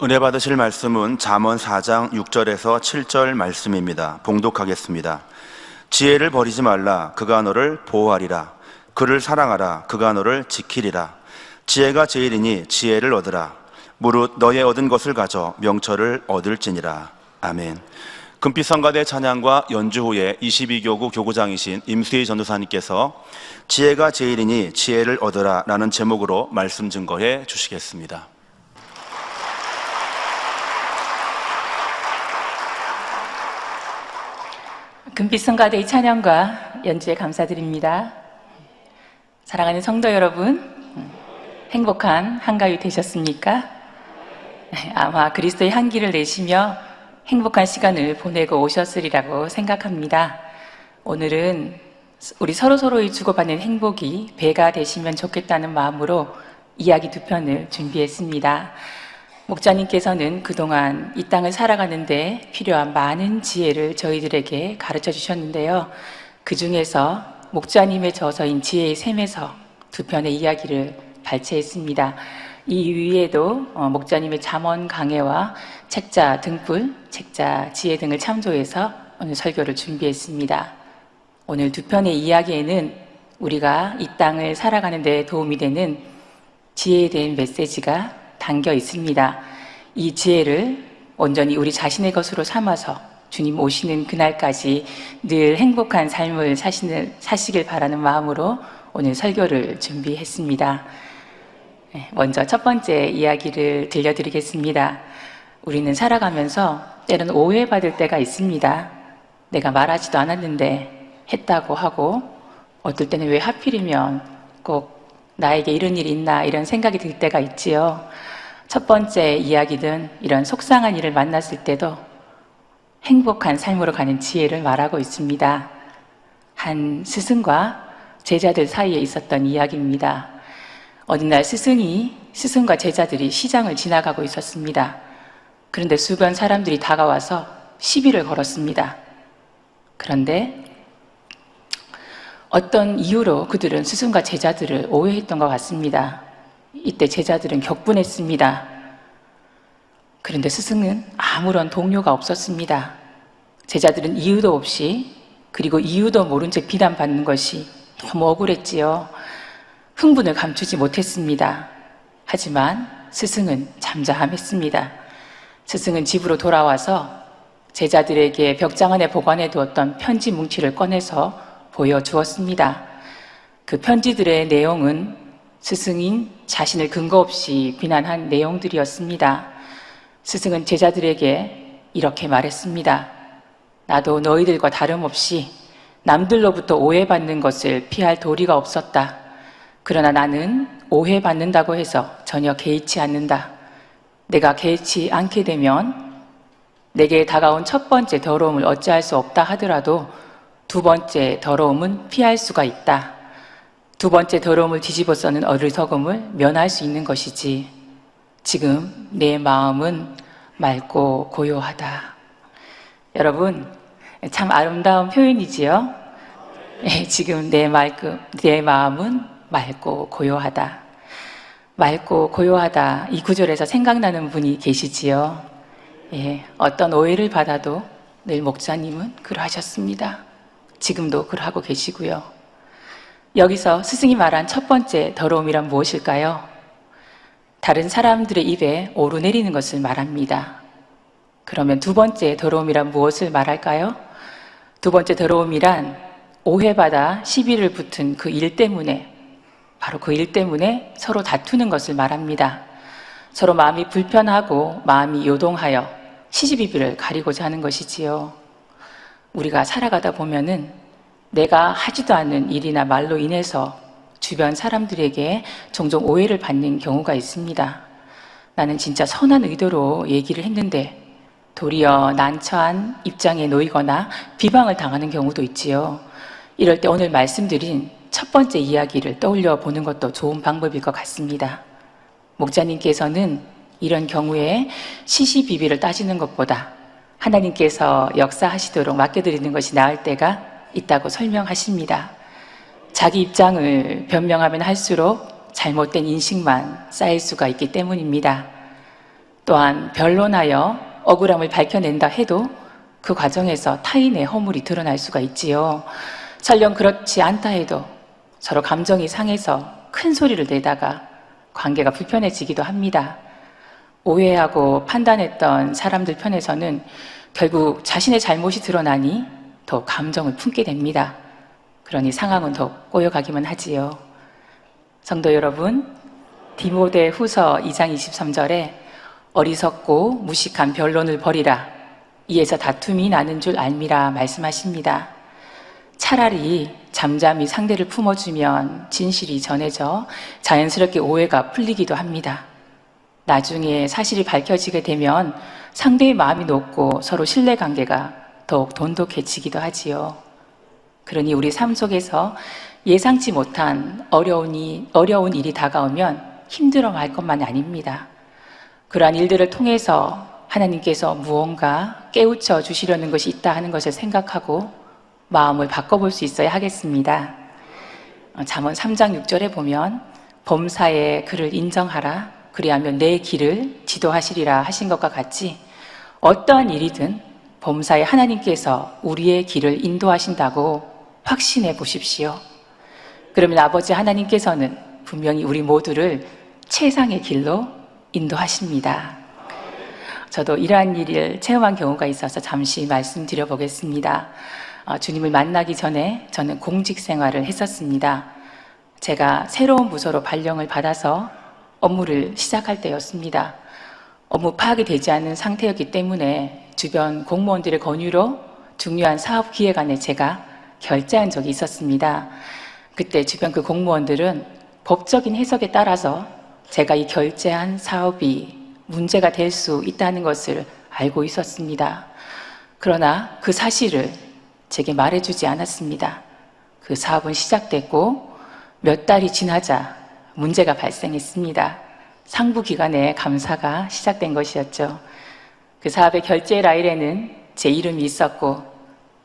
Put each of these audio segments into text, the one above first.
은혜 받으실 말씀은 잠언 4장 6절에서 7절 말씀입니다. 봉독하겠습니다. 지혜를 버리지 말라. 그가 너를 보호하리라. 그를 사랑하라. 그가 너를 지키리라. 지혜가 제일이니 지혜를 얻으라. 무릇 너의 얻은 것을 가져 명철을 얻을지니라. 아멘. 금빛성가대 찬양과 연주 후에 22교구 교구장이신 임수희 전도사님께서 지혜가 제일이니 지혜를 얻으라 라는 제목으로 말씀 증거해 주시겠습니다. 금빛성가대의 찬양과 연주에 감사드립니다. 사랑하는 성도 여러분, 행복한 한가위 되셨습니까? 아마 그리스도의 향기를 내시며 행복한 시간을 보내고 오셨으리라고 생각합니다. 오늘은 우리 서로서로의 주고받는 행복이 배가 되시면 좋겠다는 마음으로 이야기 두 편을 준비했습니다. 목자님께서는 그동안 이 땅을 살아가는데 필요한 많은 지혜를 저희들에게 가르쳐 주셨는데요. 그 중에서 목자님의 저서인 지혜의 샘에서 두 편의 이야기를 발췌했습니다. 이 위에도 목자님의 잠언 강해와 책자 등불, 책자 지혜 등을 참조해서 오늘 설교를 준비했습니다. 오늘 두 편의 이야기에는 우리가 이 땅을 살아가는 데 도움이 되는 지혜에 대한 메시지가 담겨 있습니다. 이 지혜를 온전히 우리 자신의 것으로 삼아서 주님 오시는 그날까지 늘 행복한 삶을 사시길 바라는 마음으로 오늘 설교를 준비했습니다. 먼저 첫 번째 이야기를 들려드리겠습니다. 우리는 살아가면서 때로는 오해받을 때가 있습니다. 내가 말하지도 않았는데 했다고 하고, 어떨 때는 왜 하필이면 꼭 나에게 이런 일이 있나 이런 생각이 들 때가 있지요. 첫 번째 이야기는 이런 속상한 일을 만났을 때도 행복한 삶으로 가는 지혜를 말하고 있습니다. 한 스승과 제자들 사이에 있었던 이야기입니다. 어느 날 스승과 제자들이 시장을 지나가고 있었습니다. 그런데 주변 사람들이 다가와서 시비를 걸었습니다. 그런데 어떤 이유로 그들은 스승과 제자들을 오해했던 것 같습니다. 이때 제자들은 격분했습니다. 그런데 스승은 아무런 동료가 없었습니다. 제자들은 이유도 없이, 그리고 이유도 모른 채 비난받는 것이 너무 억울했지요. 흥분을 감추지 못했습니다. 하지만 스승은 잠잠했습니다. 스승은 집으로 돌아와서 제자들에게 벽장 안에 보관해 두었던 편지 뭉치를 꺼내서 보여주었습니다. 그 편지들의 내용은 스승인 자신을 근거 없이 비난한 내용들이었습니다. 스승은 제자들에게 이렇게 말했습니다. 나도 너희들과 다름없이 남들로부터 오해받는 것을 피할 도리가 없었다. 그러나 나는 오해받는다고 해서 전혀 개의치 않는다. 내가 개의치 않게 되면 내게 다가온 첫 번째 더러움을 어찌할 수 없다 하더라도 두 번째 더러움은 피할 수가 있다. 두 번째 더러움을 뒤집어 써는 어리석음을 면할 수 있는 것이지. 지금 내 마음은 맑고 고요하다. 여러분, 참 아름다운 표현이지요? 지금 내 마음은 맑고 고요하다. 맑고 고요하다. 이 구절에서 생각나는 분이 계시지요? 어떤 오해를 받아도 늘 목사님은 그러하셨습니다. 지금도 그러하고 계시고요. 여기서 스승이 말한 첫 번째 더러움이란 무엇일까요? 다른 사람들의 입에 오르내리는 것을 말합니다. 그러면 두 번째 더러움이란 무엇을 말할까요? 두 번째 더러움이란 오해받아 시비를 붙은 그 일 때문에, 바로 그 일 때문에 서로 다투는 것을 말합니다. 서로 마음이 불편하고 마음이 요동하여 시시비비를 가리고자 하는 것이지요. 우리가 살아가다 보면은 내가 하지도 않는 일이나 말로 인해서 주변 사람들에게 종종 오해를 받는 경우가 있습니다. 나는 진짜 선한 의도로 얘기를 했는데 도리어 난처한 입장에 놓이거나 비방을 당하는 경우도 있지요. 이럴 때 오늘 말씀드린 첫 번째 이야기를 떠올려 보는 것도 좋은 방법일 것 같습니다. 목자님께서는 이런 경우에 시시비비를 따지는 것보다 하나님께서 역사하시도록 맡겨드리는 것이 나을 때가 있다고 설명하십니다. 자기 입장을 변명하면 할수록 잘못된 인식만 쌓일 수가 있기 때문입니다. 또한 변론하여 억울함을 밝혀낸다 해도 그 과정에서 타인의 허물이 드러날 수가 있지요. 설령 그렇지 않다 해도 서로 감정이 상해서 큰 소리를 내다가 관계가 불편해지기도 합니다. 오해하고 판단했던 사람들 편에서는 결국 자신의 잘못이 드러나니 더 감정을 품게 됩니다. 그러니 상황은 더 꼬여가기만 하지요. 성도 여러분, 디모데 후서 2장 23절에 어리석고 무식한 변론을 버리라. 이에서 다툼이 나는 줄 알미라 말씀하십니다. 차라리 잠잠히 상대를 품어주면 진실이 전해져 자연스럽게 오해가 풀리기도 합니다. 나중에 사실이 밝혀지게 되면 상대의 마음이 높고 서로 신뢰관계가 더욱 돈독해지기도 하지요. 그러니 우리 삶 속에서 예상치 못한 어려운 일이 다가오면 힘들어할 것만이 아닙니다. 그러한 일들을 통해서 하나님께서 무언가 깨우쳐 주시려는 것이 있다 하는 것을 생각하고 마음을 바꿔볼 수 있어야 하겠습니다. 잠언 3장 6절에 보면 범사의 그를 인정하라. 그리하면 내 길을 지도하시리라 하신 것과 같이 어떠한 일이든 범사의 하나님께서 우리의 길을 인도하신다고 확신해 보십시오. 그러면 아버지 하나님께서는 분명히 우리 모두를 최상의 길로 인도하십니다. 저도 이러한 일을 체험한 경우가 있어서 잠시 말씀드려 보겠습니다. 주님을 만나기 전에 저는 공직 생활을 했었습니다. 제가 새로운 부서로 발령을 받아서 업무를 시작할 때였습니다. 업무 파악이 되지 않은 상태였기 때문에 주변 공무원들의 권유로 중요한 사업 기획안에 제가 결재한 적이 있었습니다. 그때 주변 그 공무원들은 법적인 해석에 따라서 제가 이 결재한 사업이 문제가 될 수 있다는 것을 알고 있었습니다. 그러나 그 사실을 제게 말해주지 않았습니다. 그 사업은 시작됐고 몇 달이 지나자 문제가 발생했습니다. 상부기관의 감사가 시작된 것이었죠. 그 사업의 결제 라일에는 제 이름이 있었고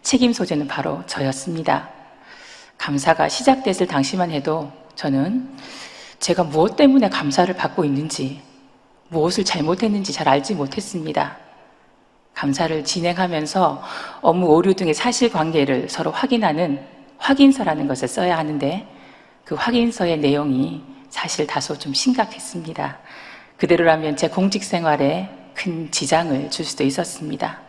책임 소재는 바로 저였습니다. 감사가 시작됐을 당시만 해도 저는 제가 무엇 때문에 감사를 받고 있는지, 무엇을 잘못했는지 잘 알지 못했습니다. 감사를 진행하면서 업무 오류 등의 사실관계를 서로 확인하는 확인서라는 것을 써야 하는데 그 확인서의 내용이 사실 다소 좀 심각했습니다. 그대로라면 제 공직 생활에 큰 지장을 줄 수도 있었습니다.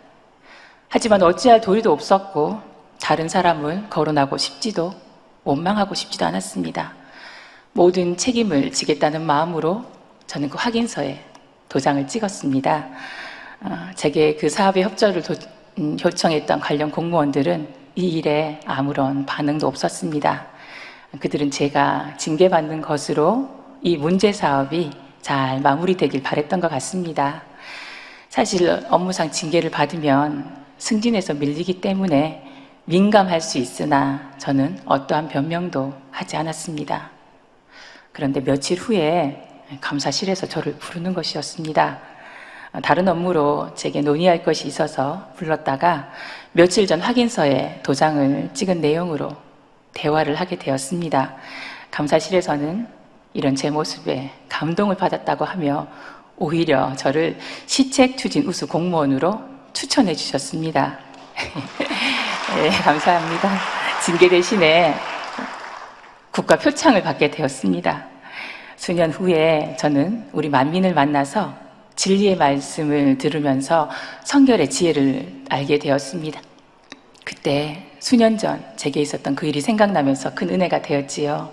하지만 어찌할 도리도 없었고 다른 사람을 거론하고 싶지도 원망하고 싶지도 않았습니다. 모든 책임을 지겠다는 마음으로 저는 그 확인서에 도장을 찍었습니다. 제게 그 사업에 협조를 요청했던 관련 공무원들은 이 일에 아무런 반응도 없었습니다. 그들은 제가 징계받는 것으로 이 문제 사업이 잘 마무리되길 바랬던 것 같습니다. 사실 업무상 징계를 받으면 승진에서 밀리기 때문에 민감할 수 있으나 저는 어떠한 변명도 하지 않았습니다. 그런데 며칠 후에 감사실에서 저를 부르는 것이었습니다. 다른 업무로 제게 논의할 것이 있어서 불렀다가 며칠 전 확인서에 도장을 찍은 내용으로 대화를 하게 되었습니다. 감사실에서는 이런 제 모습에 감동을 받았다고 하며 오히려 저를 시책 추진 우수 공무원으로 추천해 주셨습니다. 네, 감사합니다. 징계 대신에 국가 표창을 받게 되었습니다. 수년 후에 저는 우리 만민을 만나서 진리의 말씀을 들으면서 성결의 지혜를 알게 되었습니다. 그때 수년 전 제게 있었던 그 일이 생각나면서 큰 은혜가 되었지요.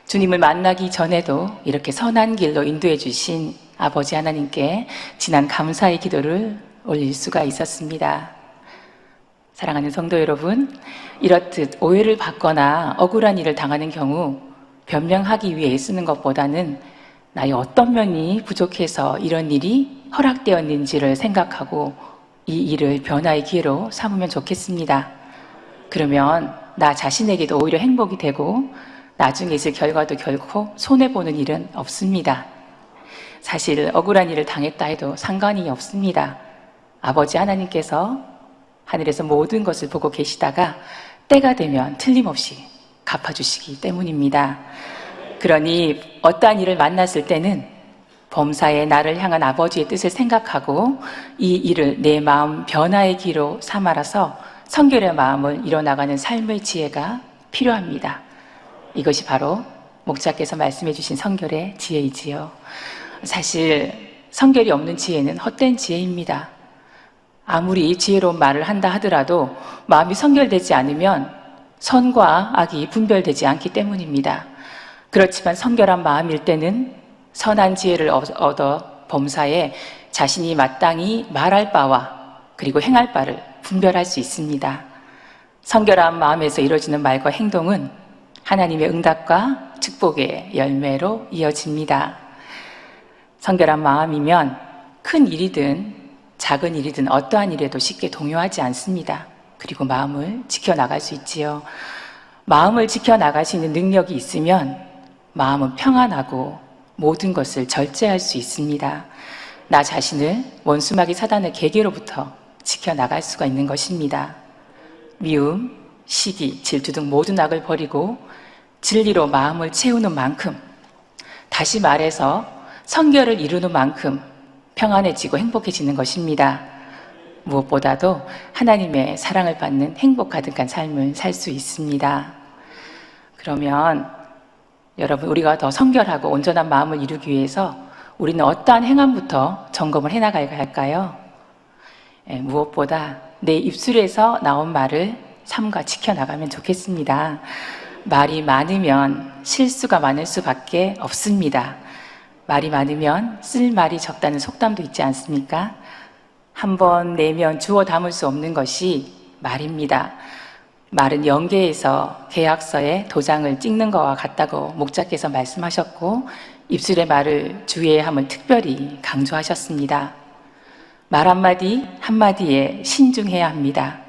주님을 만나기 전에도 이렇게 선한 길로 인도해 주신 아버지 하나님께 진한 감사의 기도를 올릴 수가 있었습니다. 사랑하는 성도 여러분, 이렇듯 오해를 받거나 억울한 일을 당하는 경우 변명하기 위해 쓰는 것보다는 나의 어떤 면이 부족해서 이런 일이 허락되었는지를 생각하고 이 일을 변화의 기회로 삼으면 좋겠습니다. 그러면 나 자신에게도 오히려 행복이 되고 나중에 있을 결과도 결코 손해보는 일은 없습니다. 사실 억울한 일을 당했다 해도 상관이 없습니다. 아버지 하나님께서 하늘에서 모든 것을 보고 계시다가 때가 되면 틀림없이 갚아주시기 때문입니다. 그러니 어떠한 일을 만났을 때는 범사에 나를 향한 아버지의 뜻을 생각하고 이 일을 내 마음 변화의 기로 삼아라서 성결의 마음을 이뤄나가는 삶의 지혜가 필요합니다. 이것이 바로 목자께서 말씀해 주신 성결의 지혜이지요. 사실 성결이 없는 지혜는 헛된 지혜입니다. 아무리 지혜로운 말을 한다 하더라도 마음이 성결되지 않으면 선과 악이 분별되지 않기 때문입니다. 그렇지만 성결한 마음일 때는 선한 지혜를 얻어 범사에 자신이 마땅히 말할 바와 그리고 행할 바를 분별할 수 있습니다. 성결한 마음에서 이루어지는 말과 행동은 하나님의 응답과 축복의 열매로 이어집니다. 성결한 마음이면 큰 일이든 작은 일이든 어떠한 일에도 쉽게 동요하지 않습니다. 그리고 마음을 지켜나갈 수 있지요. 마음을 지켜나갈 수 있는 능력이 있으면 마음은 평안하고 모든 것을 절제할 수 있습니다. 나 자신을 원수마귀 사단의 계계로부터 지켜나갈 수가 있는 것입니다. 미움, 시기, 질투 등 모든 악을 버리고 진리로 마음을 채우는 만큼, 다시 말해서 성결을 이루는 만큼 평안해지고 행복해지는 것입니다. 무엇보다도 하나님의 사랑을 받는 행복 가득한 삶을 살 수 있습니다. 그러면 여러분, 우리가 더 성결하고 온전한 마음을 이루기 위해서 우리는 어떠한 행함부터 점검을 해나가야 할까요? 무엇보다 내 입술에서 나온 말을 삼가 지켜나가면 좋겠습니다. 말이 많으면 실수가 많을 수밖에 없습니다. 말이 많으면 쓸 말이 적다는 속담도 있지 않습니까? 한 번 내면 주워 담을 수 없는 것이 말입니다. 말은 영계에서 계약서에 도장을 찍는 것과 같다고 목자께서 말씀하셨고, 입술의 말을 주의해야 함을 특별히 강조하셨습니다. 말 한마디 한마디에 신중해야 합니다.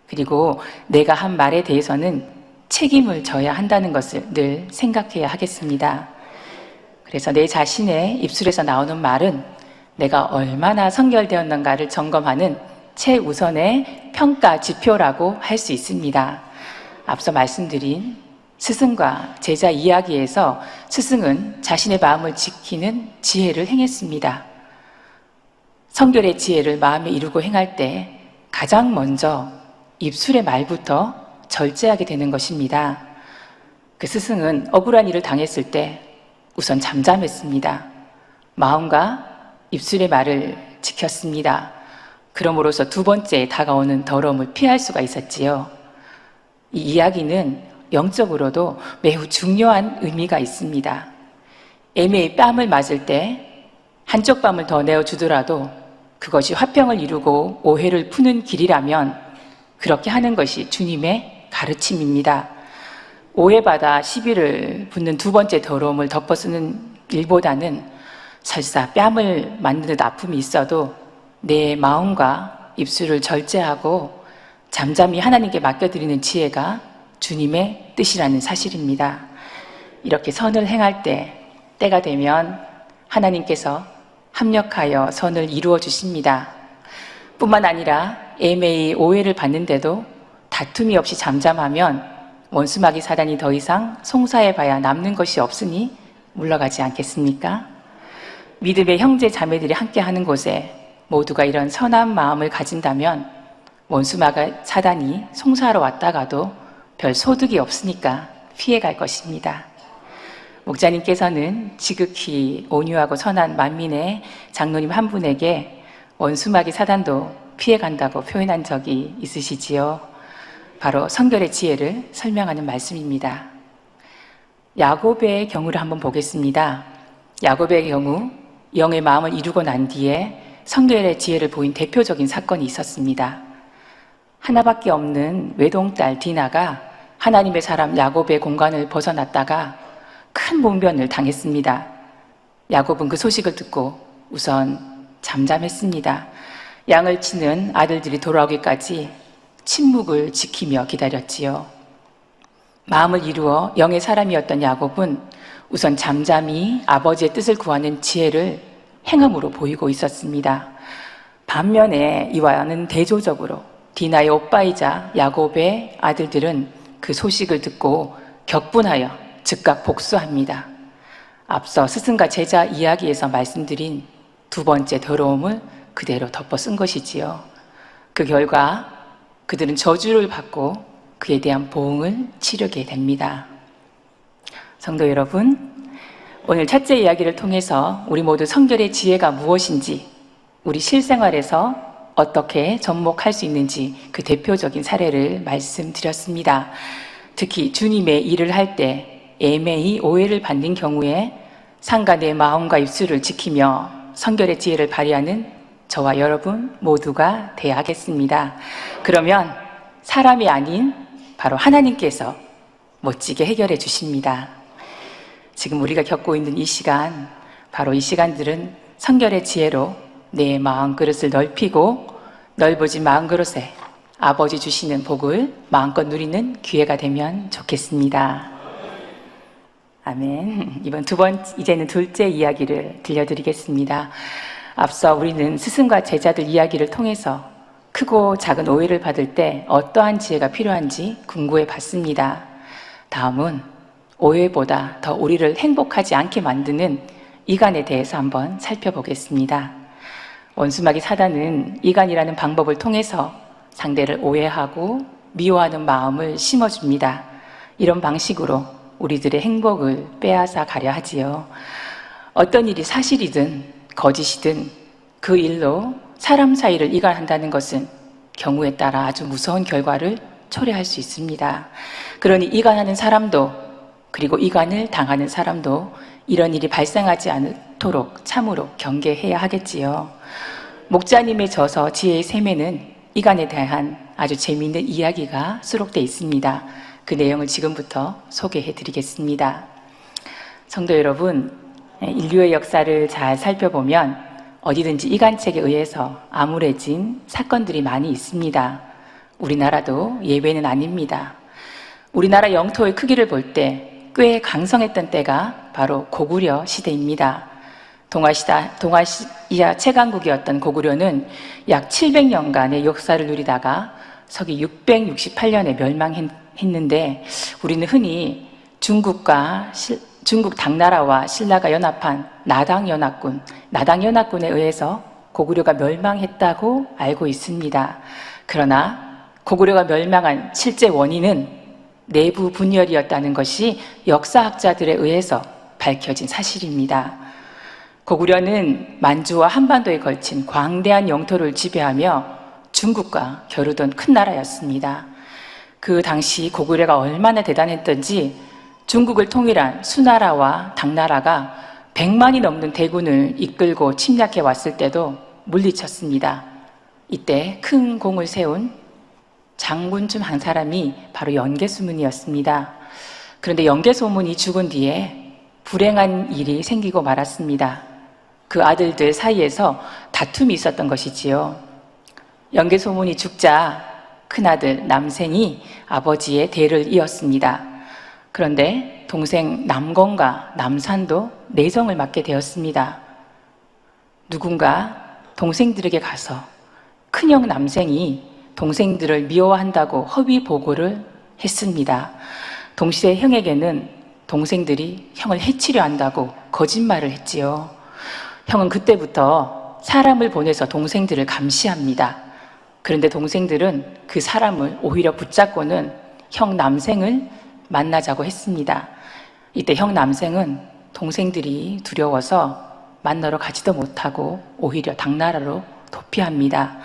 그리고 내가 한 말에 대해서는 책임을 져야 한다는 것을 늘 생각해야 하겠습니다. 그래서 내 자신의 입술에서 나오는 말은 내가 얼마나 성결되었는가를 점검하는 최우선의 평가 지표라고 할 수 있습니다. 앞서 말씀드린 스승과 제자 이야기에서 스승은 자신의 마음을 지키는 지혜를 행했습니다. 성결의 지혜를 마음에 이루고 행할 때 가장 먼저 입술의 말부터 절제하게 되는 것입니다. 그 스승은 억울한 일을 당했을 때 우선 잠잠했습니다. 마음과 입술의 말을 지켰습니다. 그럼으로써 두 번째 다가오는 더러움을 피할 수가 있었지요. 이 이야기는 영적으로도 매우 중요한 의미가 있습니다. 애매히 뺨을 맞을 때 한쪽 뺨을 더 내어주더라도 그것이 화평을 이루고 오해를 푸는 길이라면 그렇게 하는 것이 주님의 가르침입니다. 오해받아 시비를 붙는 두 번째 더러움을 덮어쓰는 일보다는 설사 뺨을 맞는 듯 아픔이 있어도 내 마음과 입술을 절제하고 잠잠히 하나님께 맡겨드리는 지혜가 주님의 뜻이라는 사실입니다. 이렇게 선을 행할 때가 되면 하나님께서 합력하여 선을 이루어 주십니다. 뿐만 아니라 애매히 오해를 받는데도 다툼이 없이 잠잠하면 원수마귀 사단이 더 이상 송사해봐야 남는 것이 없으니 물러가지 않겠습니까? 믿음의 형제 자매들이 함께하는 곳에 모두가 이런 선한 마음을 가진다면 원수마귀 사단이 송사하러 왔다가도 별 소득이 없으니까 피해갈 것입니다. 목자님께서는 지극히 온유하고 선한 만민의 장로님 한 분에게 원수마귀 사단도 피해간다고 표현한 적이 있으시지요. 바로 성결의 지혜를 설명하는 말씀입니다. 야곱의 경우를 한번 보겠습니다. 야곱의 경우 영의 마음을 이루고 난 뒤에 성결의 지혜를 보인 대표적인 사건이 있었습니다. 하나밖에 없는 외동딸 디나가 하나님의 사람 야곱의 공간을 벗어났다가 큰 봉변을 당했습니다. 야곱은 그 소식을 듣고 우선 잠잠했습니다. 양을 치는 아들들이 돌아오기까지 침묵을 지키며 기다렸지요. 마음을 이루어 영의 사람이었던 야곱은 우선 잠잠히 아버지의 뜻을 구하는 지혜를 행함으로 보이고 있었습니다. 반면에 이와는 대조적으로 디나의 오빠이자 야곱의 아들들은 그 소식을 듣고 격분하여 즉각 복수합니다. 앞서 스승과 제자 이야기에서 말씀드린 두 번째 더러움을 그대로 덮어 쓴 것이지요. 그 결과 그들은 저주를 받고 그에 대한 보응을 치르게 됩니다. 성도 여러분, 오늘 첫째 이야기를 통해서 우리 모두 성결의 지혜가 무엇인지, 우리 실생활에서 어떻게 접목할 수 있는지 그 대표적인 사례를 말씀드렸습니다. 특히 주님의 일을 할 때 애매히 오해를 받는 경우에 상가 내 마음과 입술을 지키며 성결의 지혜를 발휘하는 저와 여러분 모두가 되어야 하겠습니다. 그러면 사람이 아닌 바로 하나님께서 멋지게 해결해 주십니다. 지금 우리가 겪고 있는 이 시간, 바로 이 시간들은 성결의 지혜로 내 마음그릇을 넓히고 넓어진 마음그릇에 아버지 주시는 복을 마음껏 누리는 기회가 되면 좋겠습니다. 아멘. 이제는 둘째 이야기를 들려드리겠습니다. 앞서 우리는 스승과 제자들 이야기를 통해서 크고 작은 오해를 받을 때 어떠한 지혜가 필요한지 궁구해 봤습니다. 다음은 오해보다 더 우리를 행복하지 않게 만드는 이간에 대해서 한번 살펴보겠습니다. 원수마귀 사단은 이간이라는 방법을 통해서 상대를 오해하고 미워하는 마음을 심어줍니다. 이런 방식으로 우리들의 행복을 빼앗아 가려 하지요. 어떤 일이 사실이든 거짓이든 그 일로 사람 사이를 이간한다는 것은 경우에 따라 아주 무서운 결과를 초래할 수 있습니다. 그러니 이간하는 사람도, 그리고 이간을 당하는 사람도 이런 일이 발생하지 않도록 참으로 경계해야 하겠지요. 목자님의 저서 지혜의 샘에는 이간에 대한 아주 재미있는 이야기가 수록되어 있습니다. 그 내용을 지금부터 소개해 드리겠습니다. 성도 여러분, 인류의 역사를 잘 살펴보면 어디든지 이간책에 의해서 암울해진 사건들이 많이 있습니다. 우리나라도 예외는 아닙니다. 우리나라 영토의 크기를 볼 때 꽤 강성했던 때가 바로 고구려 시대입니다. 동아시아 최강국이었던 고구려는 약 700년간의 역사를 누리다가 서기 668년에 멸망했는데, 우리는 흔히 중국 당나라와 신라가 연합한 나당연합군에 의해서 고구려가 멸망했다고 알고 있습니다. 그러나 고구려가 멸망한 실제 원인은 내부 분열이었다는 것이 역사학자들에 의해서 밝혀진 사실입니다. 고구려는 만주와 한반도에 걸친 광대한 영토를 지배하며 중국과 겨루던 큰 나라였습니다. 그 당시 고구려가 얼마나 대단했던지 중국을 통일한 수나라와 당나라가 100만이 넘는 대군을 이끌고 침략해 왔을 때도 물리쳤습니다. 이때 큰 공을 세운 장군 중 한 사람이 바로 연개소문이었습니다. 그런데 연개소문이 죽은 뒤에 불행한 일이 생기고 말았습니다. 그 아들들 사이에서 다툼이 있었던 것이지요. 연개소문이 죽자 큰아들 남생이 아버지의 대를 이었습니다. 그런데 동생 남건과 남산도 내정을 맡게 되었습니다. 누군가 동생들에게 가서 큰형 남생이 동생들을 미워한다고 허위 보고를 했습니다. 동시에 형에게는 동생들이 형을 해치려 한다고 거짓말을 했지요. 형은 그때부터 사람을 보내서 동생들을 감시합니다. 그런데 동생들은 그 사람을 오히려 붙잡고는 형 남생을 만나자고 했습니다. 이때 형 남생은 동생들이 두려워서 만나러 가지도 못하고 오히려 당나라로 도피합니다.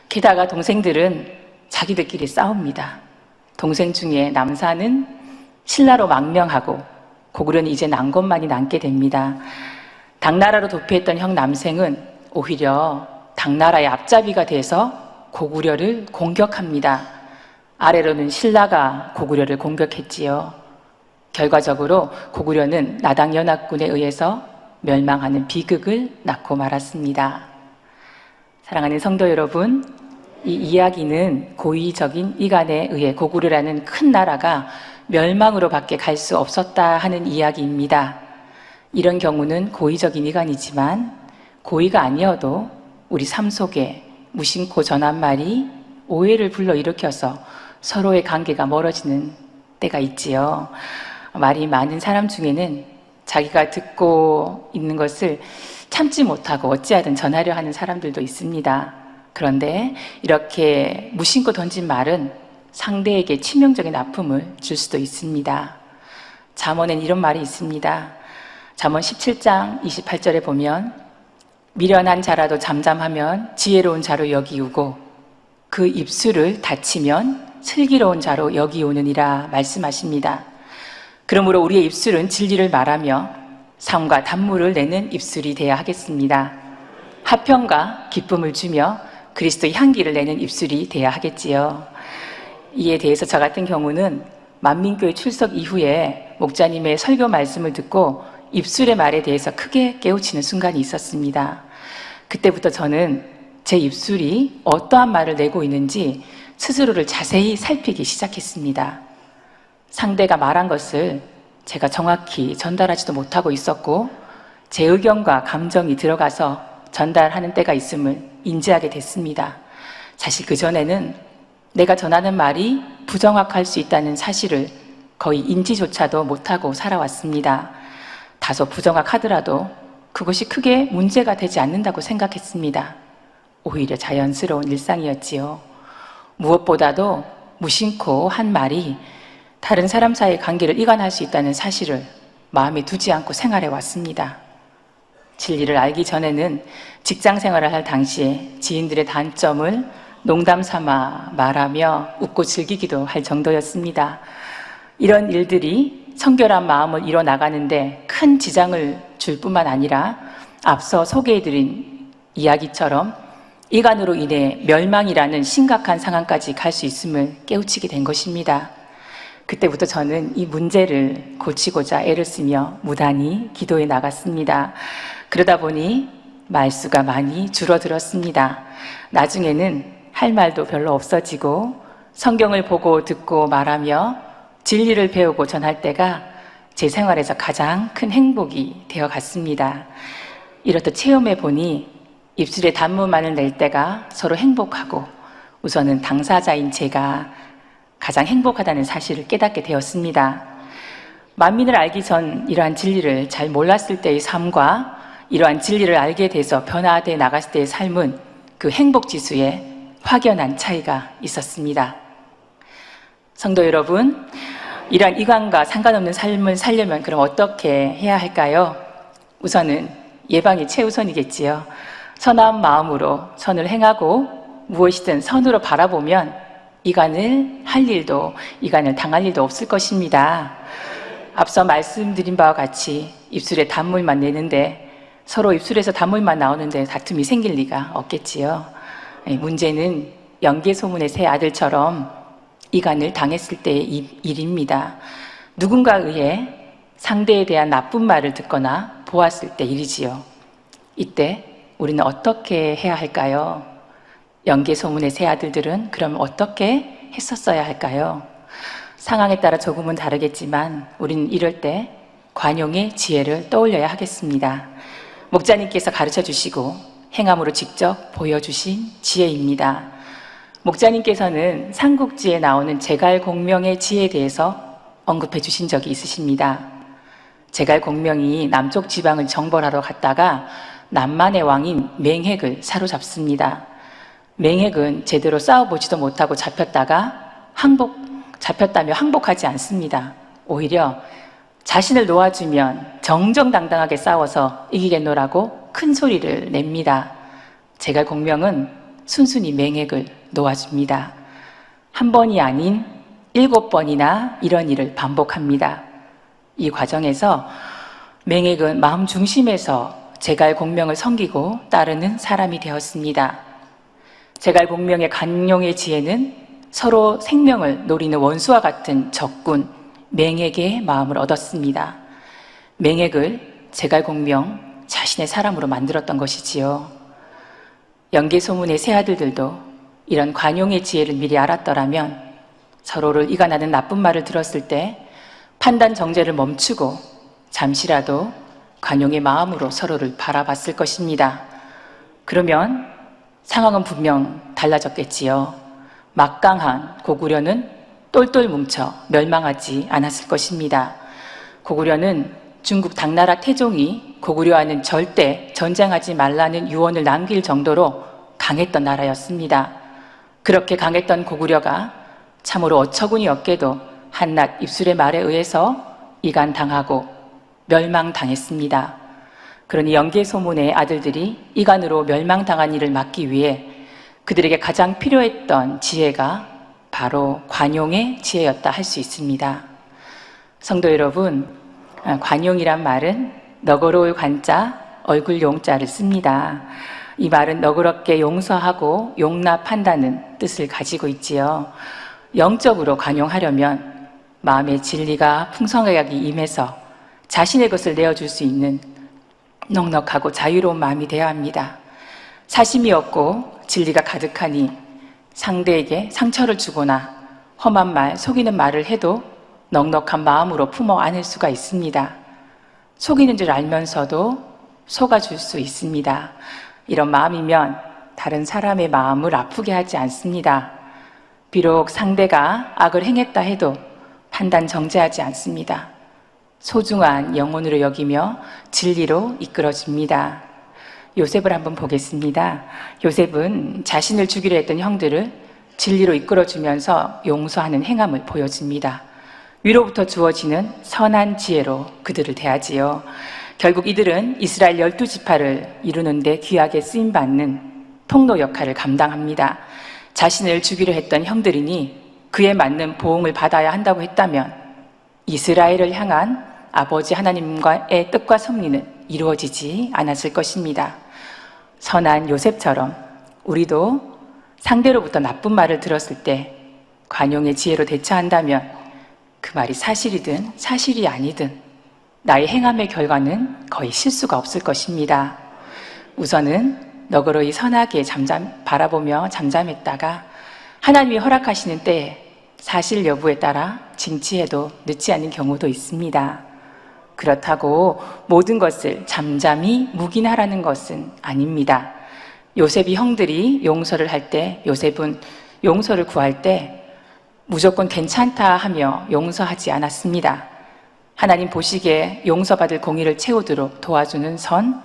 게다가 동생들은 자기들끼리 싸웁니다. 동생 중에 남산은 신라로 망명하고 고구려는 이제 남건만이 남게 됩니다. 당나라로 도피했던 형 남생은 오히려 당나라의 앞잡이가 돼서 고구려를 공격합니다. 아래로는 신라가 고구려를 공격했지요. 결과적으로 고구려는 나당연합군에 의해서 멸망하는 비극을 낳고 말았습니다. 사랑하는 성도 여러분, 이 이야기는 고의적인 이간에 의해 고구려라는 큰 나라가 멸망으로 밖에 갈 수 없었다 하는 이야기입니다. 이런 경우는 고의적인 이간이지만 고의가 아니어도 우리 삶 속에 무심코 전한 말이 오해를 불러일으켜서 서로의 관계가 멀어지는 때가 있지요. 말이 많은 사람 중에는 자기가 듣고 있는 것을 참지 못하고 어찌하든 전하려 하는 사람들도 있습니다. 그런데 이렇게 무심코 던진 말은 상대에게 치명적인 아픔을 줄 수도 있습니다. 잠언엔 이런 말이 있습니다. 잠언 17장 28절에 보면 미련한 자라도 잠잠하면 지혜로운 자로 여기우고 그 입술을 닫히면 슬기로운 자로 여기우느니라 말씀하십니다. 그러므로 우리의 입술은 진리를 말하며 상과 단물을 내는 입술이 되어야 하겠습니다. 화평과 기쁨을 주며 그리스도의 향기를 내는 입술이 되어야 하겠지요. 이에 대해서 저 같은 경우는 만민교회 출석 이후에 목자님의 설교 말씀을 듣고 입술의 말에 대해서 크게 깨우치는 순간이 있었습니다. 그때부터 저는 제 입술이 어떠한 말을 내고 있는지 스스로를 자세히 살피기 시작했습니다. 상대가 말한 것을 제가 정확히 전달하지도 못하고 있었고 제 의견과 감정이 들어가서 전달하는 때가 있음을 인지하게 됐습니다. 사실 그전에는 내가 전하는 말이 부정확할 수 있다는 사실을 거의 인지조차도 못하고 살아왔습니다. 다소 부정확하더라도 그것이 크게 문제가 되지 않는다고 생각했습니다. 오히려 자연스러운 일상이었지요. 무엇보다도 무심코 한 말이 다른 사람 사이의 관계를 이간할 수 있다는 사실을 마음에 두지 않고 생활해 왔습니다. 진리를 알기 전에는 직장 생활을 할 당시에 지인들의 단점을 농담 삼아 말하며 웃고 즐기기도 할 정도였습니다. 이런 일들이 청결한 마음을 이뤄나가는데 큰 지장을 줄 뿐만 아니라 앞서 소개해드린 이야기처럼 이간으로 인해 멸망이라는 심각한 상황까지 갈 수 있음을 깨우치게 된 것입니다. 그때부터 저는 이 문제를 고치고자 애를 쓰며 무단히 기도해 나갔습니다. 그러다 보니 말수가 많이 줄어들었습니다. 나중에는 할 말도 별로 없어지고 성경을 보고 듣고 말하며 진리를 배우고 전할 때가 제 생활에서 가장 큰 행복이 되어 갔습니다. 이렇듯 체험해 보니 입술에 단무만을 낼 때가 서로 행복하고 우선은 당사자인 제가 가장 행복하다는 사실을 깨닫게 되었습니다. 만민을 알기 전 이러한 진리를 잘 몰랐을 때의 삶과 이러한 진리를 알게 돼서 변화되어 나갔을 때의 삶은 그 행복지수에 확연한 차이가 있었습니다. 성도 여러분, 이러한 이간과 상관없는 삶을 살려면 그럼 어떻게 해야 할까요? 우선은 예방이 최우선이겠지요. 선한 마음으로 선을 행하고 무엇이든 선으로 바라보면 이간을 할 일도 이간을 당할 일도 없을 것입니다. 앞서 말씀드린 바와 같이 입술에 단물만 내는데 서로 입술에서 단물만 나오는데 다툼이 생길 리가 없겠지요. 문제는 연개소문의 새 아들처럼 이간을 당했을 때의 일입니다. 누군가에 의해 상대에 대한 나쁜 말을 듣거나 보았을 때 일이지요. 이때 우리는 어떻게 해야 할까요? 연개소문의 새 아들들은 그럼 어떻게 했었어야 할까요? 상황에 따라 조금은 다르겠지만 우리는 이럴 때 관용의 지혜를 떠올려야 하겠습니다. 목자님께서 가르쳐 주시고 행함으로 직접 보여주신 지혜입니다. 목자님께서는 삼국지에 나오는 제갈공명의 지혜에 대해서 언급해 주신 적이 있으십니다. 제갈공명이 남쪽 지방을 정벌하러 갔다가 남만의 왕인 맹획을 사로잡습니다. 맹획은 제대로 싸워보지도 못하고 잡혔다며 항복하지 않습니다. 오히려 자신을 놓아주면 정정당당하게 싸워서 이기겠노라고 큰 소리를 냅니다. 제갈공명은 순순히 맹획을 놓아줍니다. 한 번이 아닌 7번이나 이런 일을 반복합니다. 이 과정에서 맹획은 마음 중심에서 제갈공명을 섬기고 따르는 사람이 되었습니다. 제갈공명의 관용의 지혜는 서로 생명을 노리는 원수와 같은 적군 맹획의 마음을 얻었습니다. 맹획을 제갈공명 자신의 사람으로 만들었던 것이지요. 연개소문의 새 아들들도 이런 관용의 지혜를 미리 알았더라면 서로를 이간하는 나쁜 말을 들었을 때 판단 정죄를 멈추고 잠시라도 관용의 마음으로 서로를 바라봤을 것입니다. 그러면 상황은 분명 달라졌겠지요. 막강한 고구려는 똘똘 뭉쳐 멸망하지 않았을 것입니다. 고구려는 중국 당나라 태종이 고구려와는 절대 전쟁하지 말라는 유언을 남길 정도로 강했던 나라였습니다. 그렇게 강했던 고구려가 참으로 어처구니 없게도 한낱 입술의 말에 의해서 이간당하고 멸망당했습니다. 그러니 영계소문의 아들들이 이간으로 멸망당한 일을 막기 위해 그들에게 가장 필요했던 지혜가 바로 관용의 지혜였다 할 수 있습니다. 성도 여러분, 관용이란 말은 너그러울 관자, 얼굴 용자를 씁니다. 이 말은 너그럽게 용서하고 용납한다는 뜻을 가지고 있지요. 영적으로 관용하려면 마음의 진리가 풍성하게 임해서 자신의 것을 내어줄 수 있는 넉넉하고 자유로운 마음이 되어야 합니다. 사심이 없고 진리가 가득하니 상대에게 상처를 주거나 험한 말, 속이는 말을 해도 넉넉한 마음으로 품어 안을 수가 있습니다. 속이는 줄 알면서도 속아줄 수 있습니다. 이런 마음이면 다른 사람의 마음을 아프게 하지 않습니다. 비록 상대가 악을 행했다 해도 판단 정죄하지 않습니다. 소중한 영혼으로 여기며 진리로 이끌어줍니다. 요셉을 한번 보겠습니다. 요셉은 자신을 죽이려 했던 형들을 진리로 이끌어주면서 용서하는 행함을 보여줍니다. 위로부터 주어지는 선한 지혜로 그들을 대하지요. 결국 이들은 이스라엘 12지파를 이루는데 귀하게 쓰임받는 통로 역할을 감당합니다. 자신을 죽이려 했던 형들이니 그에 맞는 보응을 받아야 한다고 했다면 이스라엘을 향한 아버지 하나님과의 뜻과 섭리는 이루어지지 않았을 것입니다. 선한 요셉처럼 우리도 상대로부터 나쁜 말을 들었을 때 관용의 지혜로 대처한다면 그 말이 사실이든 사실이 아니든 나의 행함의 결과는 거의 실수가 없을 것입니다. 우선은 너그러이 선하게 바라보며 잠잠했다가 하나님이 허락하시는 때에 사실 여부에 따라 징치해도 늦지 않은 경우도 있습니다. 그렇다고 모든 것을 잠잠히 묵인하라는 것은 아닙니다. 요셉이 형들이 용서를 할 때, 요셉은 용서를 구할 때 무조건 괜찮다 하며 용서하지 않았습니다. 하나님 보시기에 용서받을 공의를 채우도록 도와주는 선,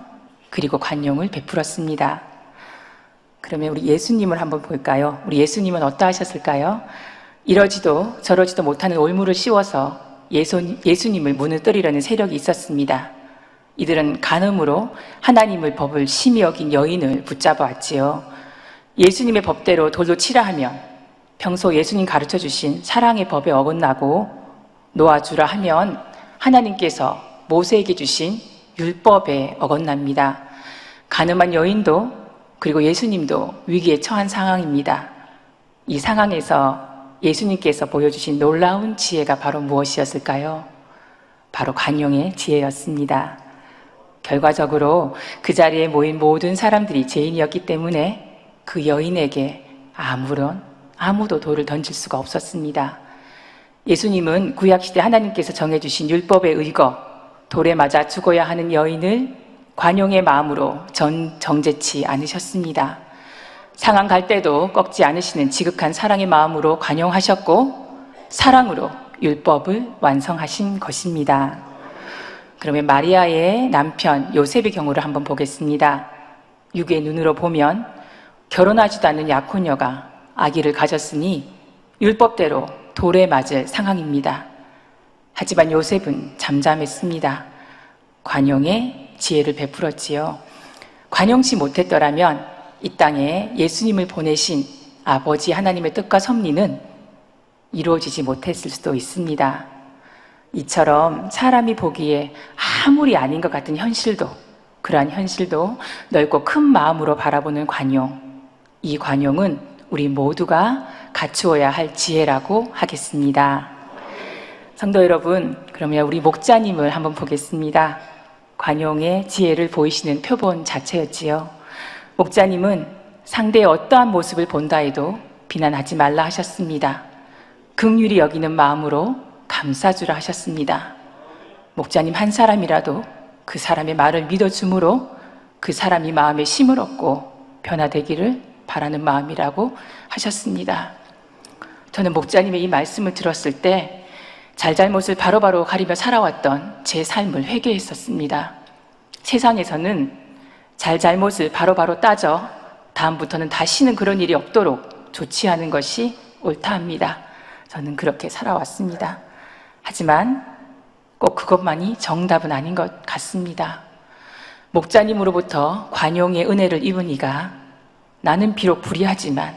그리고 관용을 베풀었습니다. 그러면 우리 예수님을 한번 볼까요? 우리 예수님은 어떠하셨을까요? 이러지도 저러지도 못하는 올무를 씌워서 예수님을 무너뜨리려는 세력이 있었습니다. 이들은 간음으로 하나님의 법을 심히 어긴 여인을 붙잡아 왔지요. 예수님의 법대로 돌로 치라 하면 평소 예수님 가르쳐 주신 사랑의 법에 어긋나고 놓아주라 하면 하나님께서 모세에게 주신 율법에 어긋납니다. 간음한 여인도 그리고 예수님도 위기에 처한 상황입니다. 이 상황에서 예수님께서 보여주신 놀라운 지혜가 바로 무엇이었을까요? 바로 관용의 지혜였습니다. 결과적으로 그 자리에 모인 모든 사람들이 죄인이었기 때문에 그 여인에게 아무도 돌을 던질 수가 없었습니다. 예수님은 구약시대 하나님께서 정해주신 율법에 의거 돌에 맞아 죽어야 하는 여인을 관용의 마음으로 정죄치 않으셨습니다. 상한 갈 때도 꺾지 않으시는 지극한 사랑의 마음으로 관용하셨고 사랑으로 율법을 완성하신 것입니다. 그러면 마리아의 남편 요셉의 경우를 한번 보겠습니다. 육의 눈으로 보면 결혼하지도 않는 약혼녀가 아기를 가졌으니 율법대로 돌에 맞을 상황입니다. 하지만 요셉은 잠잠했습니다. 관용의 지혜를 베풀었지요. 관용치 못했더라면 이 땅에 예수님을 보내신 아버지 하나님의 뜻과 섭리는 이루어지지 못했을 수도 있습니다. 이처럼 사람이 보기에 아무리 아닌 것 같은 현실도, 그러한 현실도 넓고 큰 마음으로 바라보는 관용, 이 관용은 우리 모두가 갖추어야 할 지혜라고 하겠습니다. 성도 여러분, 그러면 우리 목자님을 한번 보겠습니다. 관용의 지혜를 보이시는 표본 자체였지요. 목자님은 상대의 어떠한 모습을 본다 해도 비난하지 말라 하셨습니다. 긍휼히 여기는 마음으로 감싸주라 하셨습니다. 목자님 한 사람이라도 그 사람의 말을 믿어주므로 그 사람이 마음에 힘을 얻고 변화되기를 바라는 마음이라고 하셨습니다. 저는 목자님의 이 말씀을 들었을 때 잘잘못을 바로바로 가리며 살아왔던 제 삶을 회개했었습니다. 세상에서는 잘잘못을 바로바로 따져 다음부터는 다시는 그런 일이 없도록 조치하는 것이 옳다 합니다. 저는 그렇게 살아왔습니다. 하지만 꼭 그것만이 정답은 아닌 것 같습니다. 목자님으로부터 관용의 은혜를 입은 이가 나는 비록 불의하지만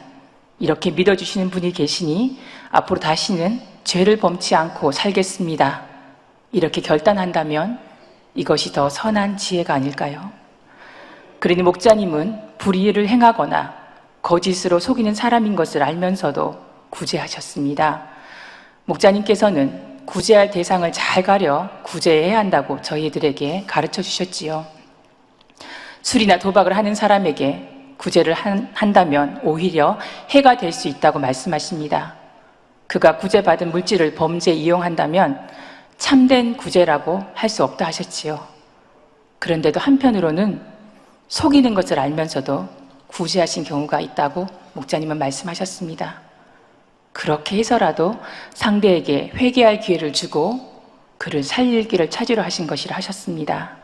이렇게 믿어주시는 분이 계시니 앞으로 다시는 죄를 범치 않고 살겠습니다. 이렇게 결단한다면 이것이 더 선한 지혜가 아닐까요? 그러니 목자님은 불의를 행하거나 거짓으로 속이는 사람인 것을 알면서도 구제하셨습니다. 목자님께서는 구제할 대상을 잘 가려 구제해야 한다고 저희들에게 가르쳐 주셨지요. 술이나 도박을 하는 사람에게 구제를 한다면 오히려 해가 될 수 있다고 말씀하십니다. 그가 구제받은 물질을 범죄에 이용한다면 참된 구제라고 할 수 없다 하셨지요. 그런데도 한편으로는 속이는 것을 알면서도 구제하신 경우가 있다고 목자님은 말씀하셨습니다. 그렇게 해서라도 상대에게 회개할 기회를 주고 그를 살릴 길을 찾으려 하신 것이라 하셨습니다.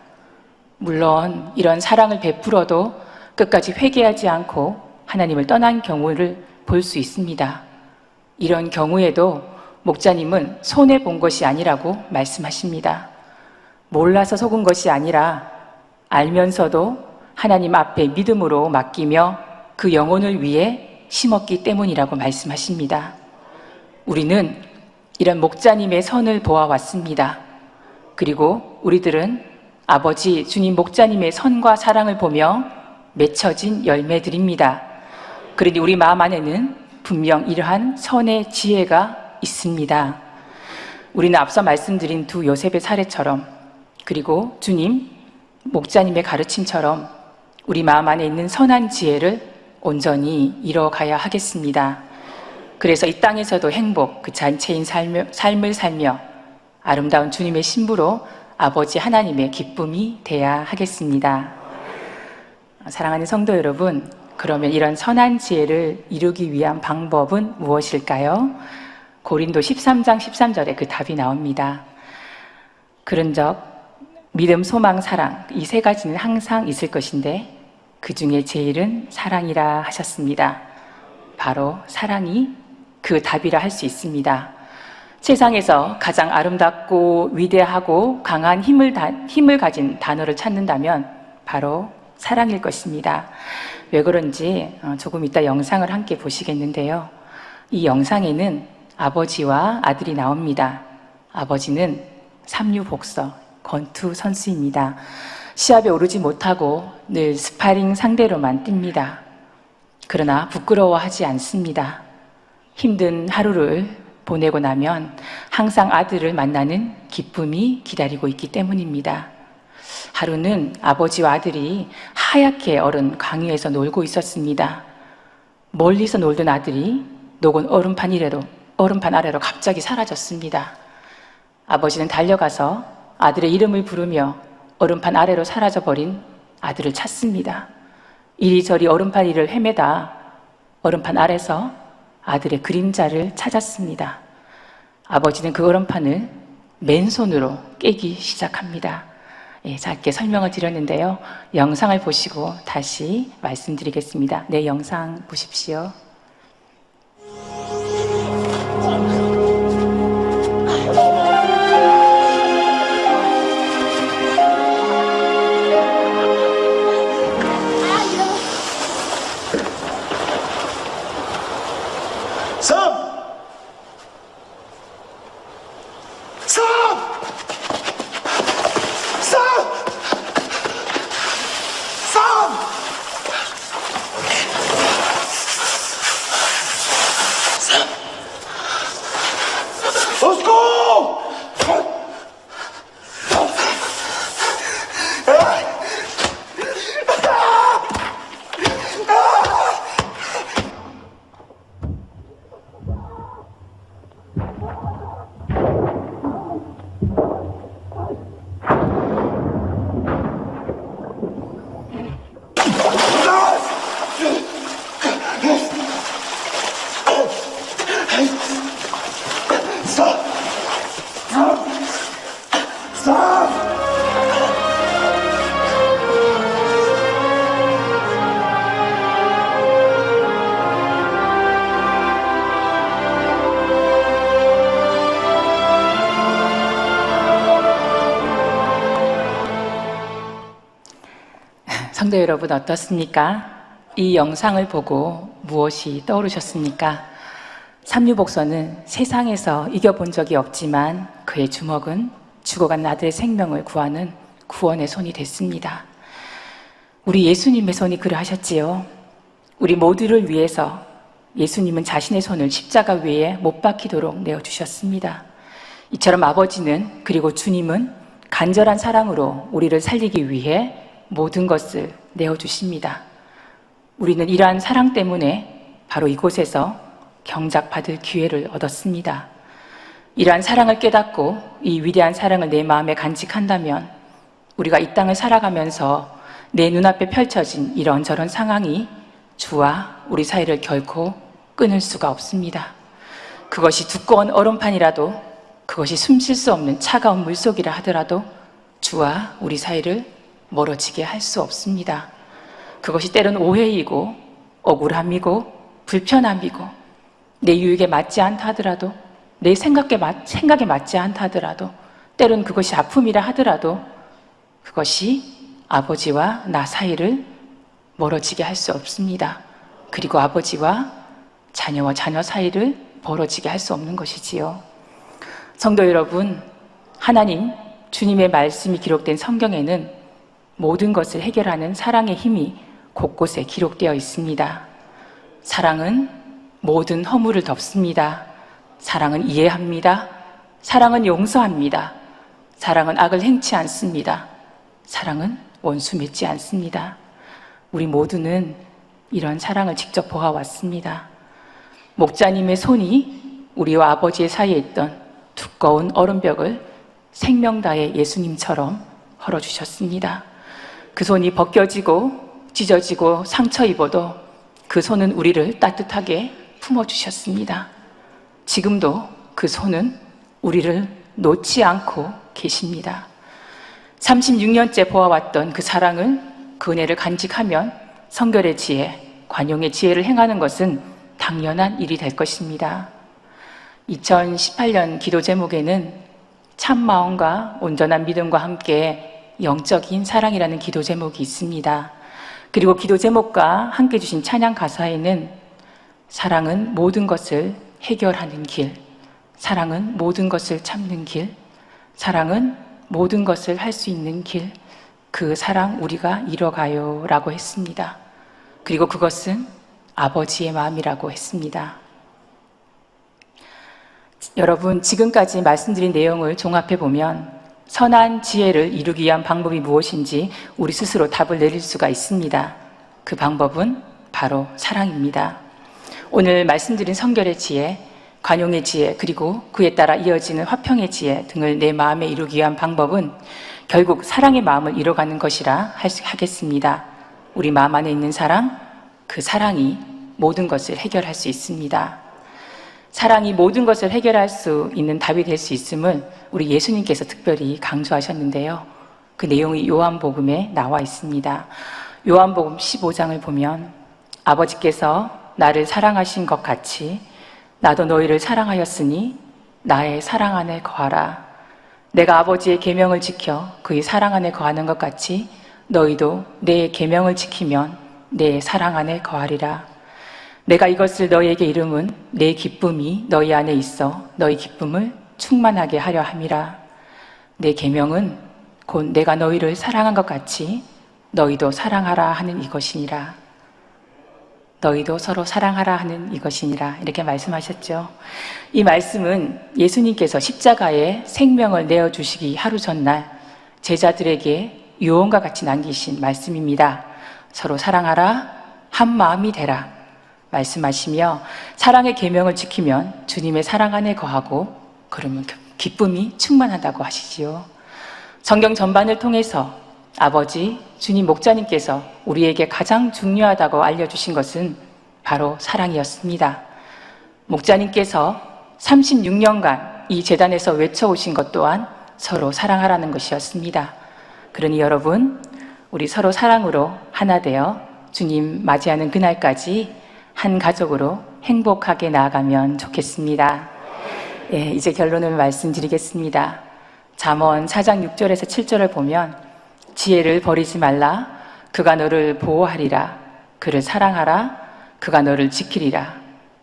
물론 이런 사랑을 베풀어도 끝까지 회개하지 않고 하나님을 떠난 경우를 볼 수 있습니다. 이런 경우에도 목자님은 손해본 것이 아니라고 말씀하십니다. 몰라서 속은 것이 아니라 알면서도 하나님 앞에 믿음으로 맡기며 그 영혼을 위해 심었기 때문이라고 말씀하십니다. 우리는 이런 목자님의 선을 보아왔습니다. 그리고 우리들은 아버지 주님 목자님의 선과 사랑을 보며 맺혀진 열매들입니다. 그러니 우리 마음 안에는 분명 이러한 선의 지혜가 있습니다. 우리는 앞서 말씀드린 두 요셉의 사례처럼 그리고 주님 목자님의 가르침처럼 우리 마음 안에 있는 선한 지혜를 온전히 이뤄가야 하겠습니다. 그래서 이 땅에서도 행복, 그 잔치인 삶을 살며 아름다운 주님의 신부로 아버지 하나님의 기쁨이 돼야 하겠습니다. 사랑하는 성도 여러분, 그러면 이런 선한 지혜를 이루기 위한 방법은 무엇일까요? 고린도 13장 13절에 그 답이 나옵니다. 그런즉 믿음, 소망, 사랑 이 세 가지는 항상 있을 것인데 그 중에 제일은 사랑이라 하셨습니다. 바로 사랑이 그 답이라 할 수 있습니다. 세상에서 가장 아름답고 위대하고 강한 힘을 가진 단어를 찾는다면 바로 사랑일 것입니다. 왜 그런지 조금 이따 영상을 함께 보시겠는데요. 이 영상에는 아버지와 아들이 나옵니다. 아버지는 삼류복서, 권투 선수입니다. 시합에 오르지 못하고 늘 스파링 상대로만 뜁니다. 그러나 부끄러워하지 않습니다. 힘든 하루를 보내고 나면 항상 아들을 만나는 기쁨이 기다리고 있기 때문입니다. 하루는 아버지와 아들이 하얗게 얼은 강위에서 놀고 있었습니다. 멀리서 놀던 아들이 녹은 얼음판 아래로 갑자기 사라졌습니다. 아버지는 달려가서 아들의 이름을 부르며 얼음판 아래로 사라져버린 아들을 찾습니다. 이리저리 얼음판 위를 헤매다 얼음판 아래서 아들의 그림자를 찾았습니다. 아버지는 그 얼음판을 맨손으로 깨기 시작합니다. 짧게 설명을 드렸는데요. 영상을 보시고 다시 말씀드리겠습니다. 네, 영상 보십시오. 성도 여러분 어떻습니까? 이 영상을 보고 무엇이 떠오르셨습니까? 삼류복서는 세상에서 이겨본 적이 없지만 그의 주먹은 죽어간 아들의 생명을 구하는 구원의 손이 됐습니다. 우리 예수님의 손이 그러하셨지요. 우리 모두를 위해서 예수님은 자신의 손을 십자가 위에 못 박히도록 내어주셨습니다. 이처럼 아버지는 그리고 주님은 간절한 사랑으로 우리를 살리기 위해 모든 것을 내어주십니다. 우리는 이러한 사랑 때문에 바로 이곳에서 경작받을 기회를 얻었습니다. 이러한 사랑을 깨닫고 이 위대한 사랑을 내 마음에 간직한다면 우리가 이 땅을 살아가면서 내 눈앞에 펼쳐진 이런저런 상황이 주와 우리 사이를 결코 끊을 수가 없습니다. 그것이 두꺼운 얼음판이라도, 그것이 숨쉴 수 없는 차가운 물속이라 하더라도 주와 우리 사이를 멀어지게 할 수 없습니다. 그것이 때론 오해이고 억울함이고 불편함이고 내 유익에 맞지 않다 하더라도, 내 생각에 맞지 않다 하더라도, 때론 그것이 아픔이라 하더라도 그것이 아버지와 나 사이를 멀어지게 할 수 없습니다. 그리고 아버지와 자녀와 자녀 사이를 멀어지게 할 수 없는 것이지요. 성도 여러분, 하나님, 주님의 말씀이 기록된 성경에는 모든 것을 해결하는 사랑의 힘이 곳곳에 기록되어 있습니다. 사랑은 모든 허물을 덮습니다. 사랑은 이해합니다. 사랑은 용서합니다. 사랑은 악을 행치 않습니다. 사랑은 원수 맺지 않습니다. 우리 모두는 이런 사랑을 직접 보아왔습니다. 목자님의 손이 우리와 아버지의 사이에 있던 두꺼운 얼음벽을 생명 다해 예수님처럼 헐어주셨습니다. 그 손이 벗겨지고 찢어지고 상처 입어도 그 손은 우리를 따뜻하게 품어주셨습니다. 지금도 그 손은 우리를 놓지 않고 계십니다. 36년째 보아왔던 그 사랑을, 그 은혜를 간직하면 성결의 지혜, 관용의 지혜를 행하는 것은 당연한 일이 될 것입니다. 2018년 기도 제목에는 참 마음과 온전한 믿음과 함께 영적인 사랑이라는 기도 제목이 있습니다. 그리고 기도 제목과 함께 주신 찬양 가사에는 사랑은 모든 것을 해결하는 길, 사랑은 모든 것을 참는 길, 사랑은 모든 것을 할 수 있는 길, 그 사랑 우리가 이뤄가요 라고 했습니다. 그리고 그것은 아버지의 마음이라고 했습니다. 여러분, 지금까지 말씀드린 내용을 종합해 보면 선한 지혜를 이루기 위한 방법이 무엇인지 우리 스스로 답을 내릴 수가 있습니다. 그 방법은 바로 사랑입니다. 오늘 말씀드린 성결의 지혜, 관용의 지혜, 그리고 그에 따라 이어지는 화평의 지혜 등을 내 마음에 이루기 위한 방법은 결국 사랑의 마음을 이뤄가는 것이라 하겠습니다. 우리 마음 안에 있는 사랑, 그 사랑이 모든 것을 해결할 수 있습니다. 사랑이 모든 것을 해결할 수 있는 답이 될 수 있음을 우리 예수님께서 특별히 강조하셨는데요. 그 내용이 요한복음에 나와 있습니다. 요한복음 15장을 보면 아버지께서 나를 사랑하신 것 같이 나도 너희를 사랑하였으니 나의 사랑 안에 거하라. 내가 아버지의 계명을 지켜 그의 사랑 안에 거하는 것 같이 너희도 내 계명을 지키면 내 사랑 안에 거하리라. 내가 이것을 너희에게 이름은 내 기쁨이 너희 안에 있어 너희 기쁨을 충만하게 하려 함이라. 내 계명은 곧 내가 너희를 사랑한 것 같이 너희도 사랑하라 하는 이것이니라. 너희도 서로 사랑하라 하는 이것이니라. 이렇게 말씀하셨죠. 이 말씀은 예수님께서 십자가에 생명을 내어주시기 하루 전날 제자들에게 유언과 같이 남기신 말씀입니다. 서로 사랑하라, 한 마음이 되라 말씀하시며 사랑의 계명을 지키면 주님의 사랑 안에 거하고 그러면 기쁨이 충만하다고 하시지요. 성경 전반을 통해서 아버지, 주님 목자님께서 우리에게 가장 중요하다고 알려주신 것은 바로 사랑이었습니다. 목자님께서 36년간 이 재단에서 외쳐오신 것 또한 서로 사랑하라는 것이었습니다. 그러니 여러분, 우리 서로 사랑으로 하나 되어 주님 맞이하는 그날까지 한 가족으로 행복하게 나아가면 좋겠습니다. 예, 이제 결론을 말씀드리겠습니다. 잠언 4장 6절에서 7절을 보면 지혜를 버리지 말라. 그가 너를 보호하리라. 그를 사랑하라. 그가 너를 지키리라.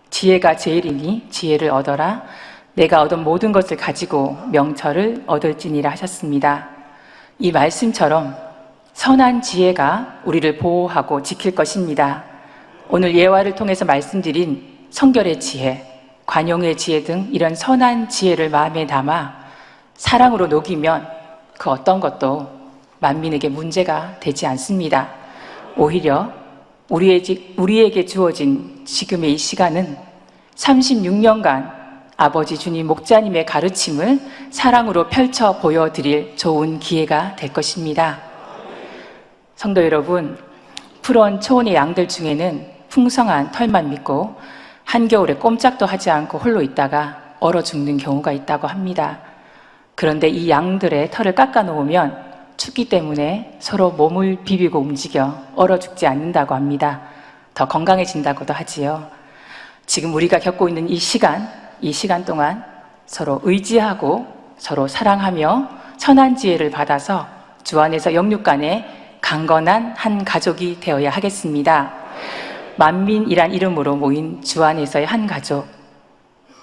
지혜가 제일이니 지혜를 얻어라. 내가 얻은 모든 것을 가지고 명철을 얻을지니라 하셨습니다. 이 말씀처럼 선한 지혜가 우리를 보호하고 지킬 것입니다. 오늘 예화를 통해서 말씀드린 성결의 지혜, 관용의 지혜 등 이런 선한 지혜를 마음에 담아 사랑으로 녹이면 그 어떤 것도 만민에게 문제가 되지 않습니다. 오히려 우리에게 주어진 지금의 이 시간은 36년간 아버지 주님 목자님의 가르침을 사랑으로 펼쳐 보여드릴 좋은 기회가 될 것입니다. 성도 여러분, 푸른 초원의 양들 중에는 풍성한 털만 믿고 한겨울에 꼼짝도 하지 않고 홀로 있다가 얼어 죽는 경우가 있다고 합니다. 그런데 이 양들의 털을 깎아 놓으면 춥기 때문에 서로 몸을 비비고 움직여 얼어 죽지 않는다고 합니다. 더 건강해진다고도 하지요. 지금 우리가 겪고 있는 이 시간 동안 서로 의지하고 서로 사랑하며 선한 지혜를 받아서 주 안에서 영육 간에 강건한 한 가족이 되어야 하겠습니다. 만민이란 이름으로 모인 주 안에서의 한 가족,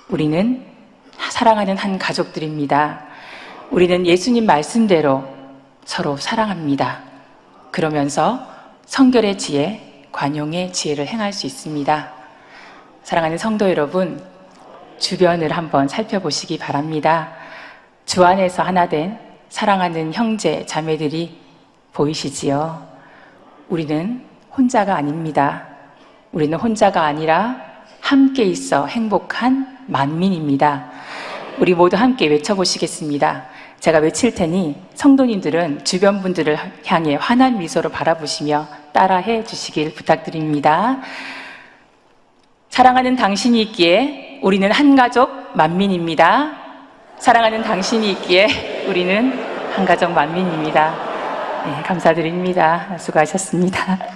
우리는 사랑하는 한 가족들입니다. 우리는 예수님 말씀대로 서로 사랑합니다. 그러면서 성결의 지혜, 관용의 지혜를 행할 수 있습니다. 사랑하는 성도 여러분, 주변을 한번 살펴보시기 바랍니다. 주 안에서 하나 된 사랑하는 형제, 자매들이 보이시지요? 우리는 혼자가 아닙니다. 우리는 혼자가 아니라 함께 있어 행복한 만민입니다. 우리 모두 함께 외쳐보시겠습니다. 제가 외칠 테니 성도님들은 주변 분들을 향해 환한 미소로 바라보시며 따라해 주시길 부탁드립니다. 사랑하는 당신이 있기에 우리는 한 가족 만민입니다. 사랑하는 당신이 있기에 우리는 한 가족 만민입니다. 네, 감사드립니다. 수고하셨습니다. 네,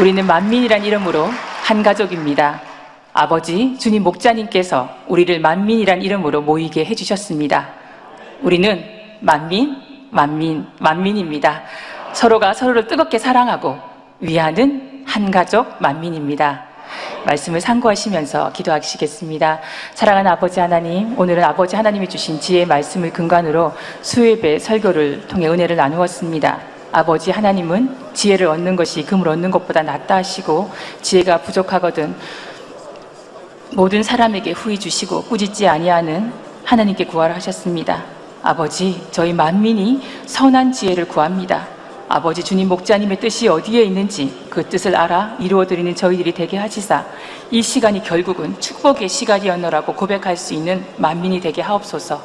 우리는 만민이란 이름으로 한 가족입니다. 아버지 주님 목자님께서 우리를 만민이란 이름으로 모이게 해주셨습니다. 우리는 만민입니다. 서로가 서로를 뜨겁게 사랑하고 위하는 한 가족 만민입니다. 말씀을 상고하시면서 기도하시겠습니다. 사랑하는 아버지 하나님, 오늘은 아버지 하나님이 주신 지혜의 말씀을 근간으로 수요예배 설교를 통해 은혜를 나누었습니다. 아버지 하나님은 지혜를 얻는 것이 금을 얻는 것보다 낫다 하시고 지혜가 부족하거든 모든 사람에게 후히 주시고 꾸짖지 아니하는 하나님께 구하라 하셨습니다. 아버지, 저희 만민이 선한 지혜를 구합니다. 아버지 주님 목자님의 뜻이 어디에 있는지 그 뜻을 알아 이루어드리는 저희들이 되게 하시사 이 시간이 결국은 축복의 시간이었노라고 고백할 수 있는 만민이 되게 하옵소서.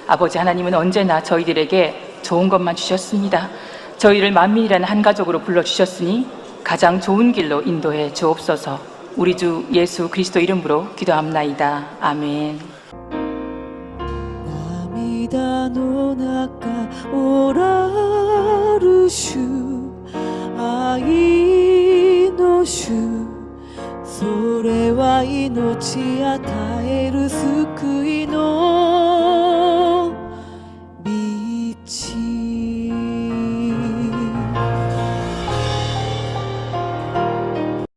아버지 하나님은 언제나 저희들에게 좋은 것만 주셨습니다. 저희를 만민이라는 한 가족으로 불러주셨으니 가장 좋은 길로 인도해 주옵소서. 우리 주 예수 그리스도 이름으로 기도합나이다. 아멘. 涙の中おらる主愛の主それは命与える救いの